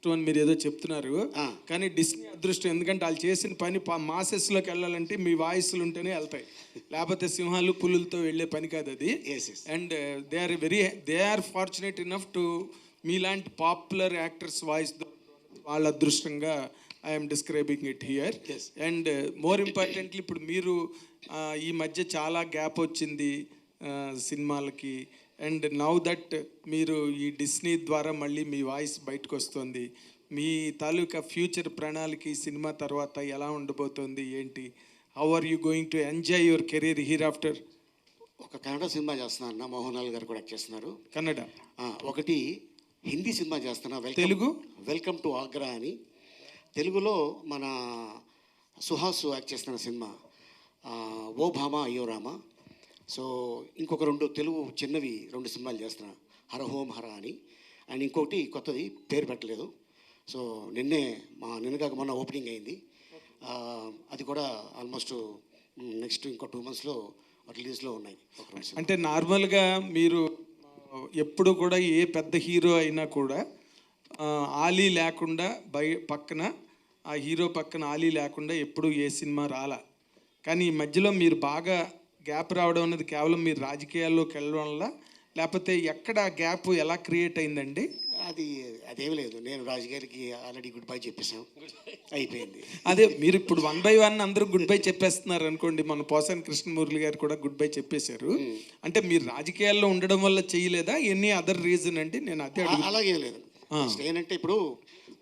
అదృష్టం అని మీరు ఏదో చెప్తున్నారు, కానీ డిస్నీ అదృష్టం. ఎందుకంటే వాళ్ళు చేసిన పని మాసెస్లోకి వెళ్ళాలంటే మీ వాయిస్లు ఉంటేనే వెళ్తాయి, లేకపోతే సింహాలు పులులతో వెళ్ళే పని కాదు అది. And they are fortunate enough to మీలాంటి పాపులర్ యాక్టర్స్ వాయిస్ వాళ్ళ అదృష్టంగా I'm describing it here. And more importantly ఇప్పుడు మీరు ఈ మధ్య చాలా గ్యాప్ వచ్చింది సినిమాలకి, అండ్ నౌ దట్ మీరు ఈ డిస్నీ ద్వారా మళ్ళీ మీ వాయిస్ బయటకు వస్తుంది. మీ తాలూకా ఫ్యూచర్ ప్రణాళిక ఈ సినిమా తర్వాత ఎలా ఉండబోతోంది, ఏంటి? How are you going to enjoy your career hereafter? ఒక కన్నడ సినిమా చేస్తున్నాను అన్న, మోహన్ లాల్ గారు కూడా యాక్ట్ చేస్తున్నారు. కన్నడ ఒకటి హిందీ సినిమా చేస్తున్నా, తెలుగు వెల్కమ్ టు ఆగ్రా అని. తెలుగులో మన సుహాస్ యాక్ట్ చేస్తున్న సినిమా ఓ భామ అయ్యో రామ. సో ఇంకొక 2 తెలుగు చిన్నవి 2 సినిమాలు చేస్తున్నా, హర హోం హర అని. అండ్ ఇంకొకటి కొత్తది పేరు పెట్టలేదు. సో నిన్నగాక మొన్న ఓపెనింగ్ అయింది. అది కూడా ఆల్మోస్ట్ నెక్స్ట్ ఇంకో 2 monthsలో రిలీజ్లో ఉన్నాయి. అంటే నార్మల్గా మీరు ఎప్పుడు కూడా ఏ పెద్ద హీరో అయినా కూడా ఆలీ లేకుండా పక్కన ఆ హీరో పక్కన ఆలీ లేకుండా ఎప్పుడు ఏ సినిమా రాలా. కానీ ఈ మధ్యలో మీరు బాగా గ్యాప్ రావడం అనేది కేవలం మీరు రాజకీయాల్లోకి వెళ్ళడం వల్ల, లేకపోతే ఎక్కడ గ్యాప్ ఎలా క్రియేట్ అయిందండి? అదేమి లేదు, నేను రాజకీయాలకి ఆల్రెడీ గుడ్ బై చెప్పేసాం, అయిపోయింది. అదే మీరు ఇప్పుడు 1 by 1 అందరూ గుడ్ బై చెప్పేస్తున్నారు అనుకోండి. మన పోసాని కృష్ణమురళి గారు కూడా గుడ్ బై చెప్పేశారు. అంటే మీరు రాజకీయాల్లో ఉండడం వల్ల చేయలేదా, ఎనీ అదర్ రీజన్ అండి? నేను అదే అలాగే లేదు. ఏంటంటే ఇప్పుడు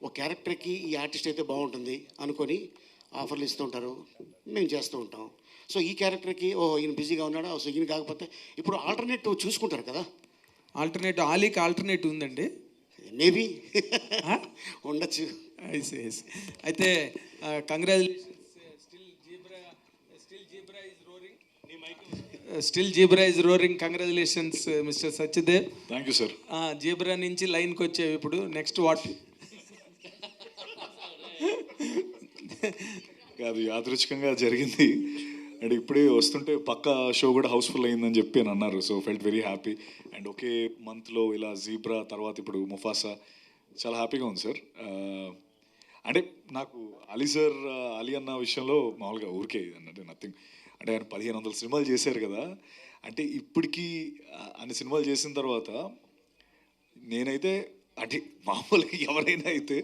ఒక క్యారెక్టర్కి ఈ ఆర్టిస్ట్ అయితే బాగుంటుంది అనుకొని ఆఫర్లు ఇస్తుంటారు, మేము చేస్తూ ఉంటాం. సో ఈ క్యారెక్టర్కి ఈయన బిజీగా ఉన్నాడా, సో ఈయన కాకపోతే ఇప్పుడు ఆల్టర్నేటివ్ చూసుకుంటారు కదా. ఆల్టర్నేటివ్ ఆలీకి ఆల్టర్నేటివ్ ఉందండి? మేబీ ఉండొచ్చు. అయితే congratulations. Still zebra is roaring. Congratulations mister Satyadev. Thank you sir. Zebra నుంచి లైన్కి వచ్చేవి ఇప్పుడు నెక్స్ట్ వాట్? అది యాదృచ్ఛికంగా జరిగింది. అండ్ ఇప్పుడే వస్తుంటే పక్క షో కూడా హౌస్ఫుల్ అయిందని చెప్పి అని అన్నారు. So felt very happy. And ఒకే మంత్లో ఇలా జీబ్రా తర్వాత ఇప్పుడు ముఫాసా, చాలా హ్యాపీగా ఉంది సార్. అంటే నాకు అలీ అన్న విషయంలో మామూలుగా ఊరికే అంటే నథింగ్. అంటే ఆయన 1500 సినిమాలు చేశారు కదా. అంటే ఇప్పటికీ అన్ని సినిమాలు చేసిన తర్వాత నేనైతే అంటే మామూలుగా ఎవరైనా అయితే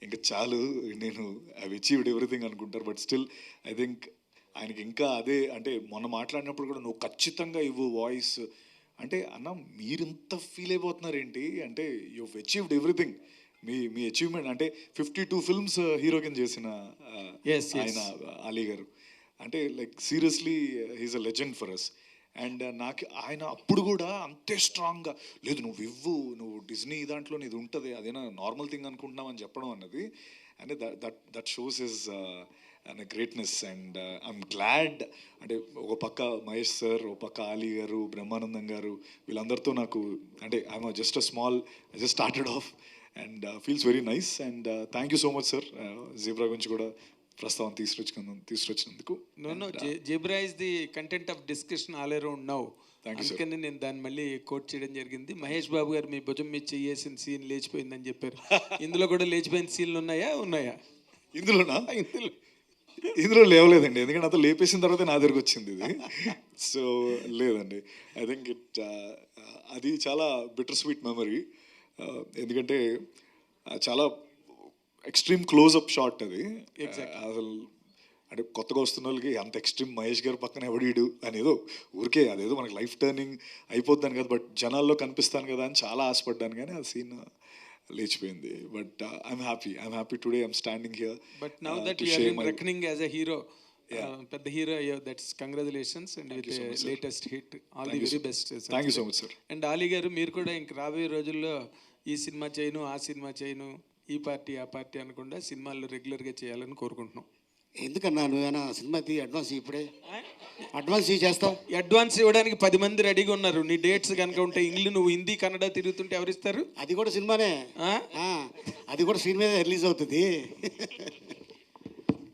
ఇంకా చాలు, నేను ఐ అచీవ్డ్ ఎవ్రీథింగ్ అనుకుంటారు. బట్ స్టిల్ ఐ థింక్ ఆయనకి ఇంకా అదే, అంటే మొన్న మాట్లాడినప్పుడు కూడా నువ్వు ఖచ్చితంగా ఇవ్వు వాయిస్ అంటే, అన్న మీరింత ఫీల్ అయిపోతున్నారు ఏంటి అంటే, you achieved everything. Me achievement అంటే 52 films హీరో కింద చేసిన ఆయన అలీ గారు. అంటే like seriously he's a legend for us. And నాకు ఆయన అప్పుడు కూడా అంతే స్ట్రాంగ్గా లేదు, నువ్వు డిజ్నీ దాంట్లో ఇది ఉంటుంది, అదేనా నార్మల్ థింగ్ అనుకుంటున్నావు అని చెప్పడం అన్నది. అంటే that shows his greatness. And I'm glad. అంటే ఒక పక్క మహేష్ సార్, ఒక పక్క అలీ గారు, బ్రహ్మానందం గారు, వీళ్ళందరితో నాకు అంటే I'm just I just started off and feels very nice. And thank you so much sir, zebra గురించి కూడా ప్రస్తావన తీసుకొచ్చినందుకు. No, zebra is the content of discussion all around now. అందుకని నేను దాన్ని మళ్ళీ కోట్ చేయడం జరిగింది. మహేష్ బాబు గారు మీ భుజం మీద చేసిన సీన్ లేచిపోయిందని చెప్పారు. ఇందులో కూడా లేచిపోయిన సీన్లు ఉన్నాయా? ఇందులో లేవలేదండి, ఎందుకంటే అంతా లేపేసిన తర్వాత నా దగ్గరకు వచ్చింది ఇది. సో లేదండి, ఐ థింక్ అది చాలా బిటర్ స్వీట్ మెమరీ. ఎందుకంటే చాలా ఎక్స్ట్రీమ్ క్లోజ్అప్ షాట్ అది. అసలు అంటే కొత్తగా వస్తున్న వాళ్ళకి అంత ఎక్స్ట్రీమ్ మహేష్ గారు పక్కన ఎవడీడు అనేదో ఊరికే అదేదో మనకి లైఫ్ టర్నింగ్ అయిపోద్దాను కదా, బట్ జనాల్లో కనిపిస్తాను కదా అని చాలా ఆశపడ్డాను, కానీ ఆ సీన్ లేచిపోయింది. But I'm happy today I'm standing here. But now that you are in reckoning as a hero, పెద్ద హీరో అయ్యో, that's congratulations and with latest hit, all the very best. Thank you so much sir. And Ali గారు, మీరు కూడా ఇంక రాబోయే రోజుల్లో ఈ cinema చేయను, ఆ సినిమా చేయను, ఈ పార్టీ ఆ పార్టీ అనకుండా సినిమాల్లో రెగ్యులర్గా చేయాలని కోరుకుంటున్నాం. ఎందుకన్నా నువ్వేనా సినిమా అడ్వాన్స్ ఇప్పుడే అడ్వాన్స్ చేస్తావు? అడ్వాన్స్ ఇవ్వడానికి 10 మంది రెడీగా ఉన్నారు. నీ డేట్స్ కనుక ఉంటే నువ్వు హిందీ కన్నడ తిరుగుతుంటే ఎవరిస్తారు? అది కూడా సినిమానే, అది కూడా స్క్రీన్ మీద రిలీజ్ అవుతుంది.